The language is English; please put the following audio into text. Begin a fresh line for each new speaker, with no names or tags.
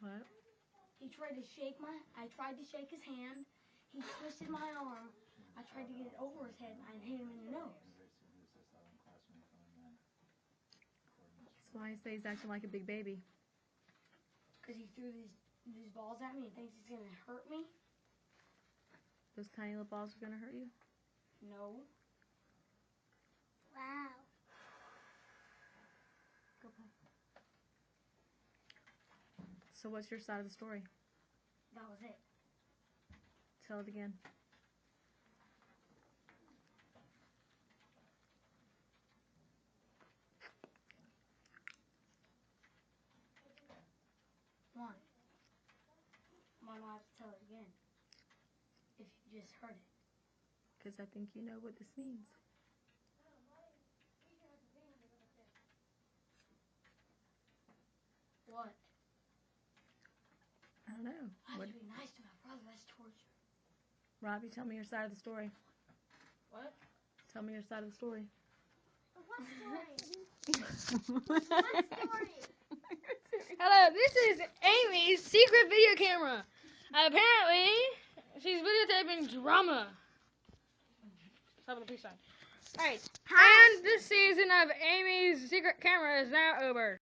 What?
I tried to shake his hand. He twisted my arm. I tried to get it over his head and I hit him in the nose.
That's why I say he's acting like a big baby.
Because he threw these balls at me and thinks he's going to hurt me.
Those tiny little balls are going to hurt you?
No.
Wow.
Go play.
So what's your side of the story?
That was it.
Tell it again.
One. Why do I have to tell it again? If you just heard it.
Because I think you know what this means.
What?
I don't know.
I
What?
have to be nice to my brother. That's torture.
Robbie, tell me your side of the story.
What?
Tell me your side of the story.
What story?
What
story?
Hello, this is Amy's secret video camera. Apparently, she's videotaping drama. Top of the peace sign. Alright, and this season of Amy's secret camera is now over.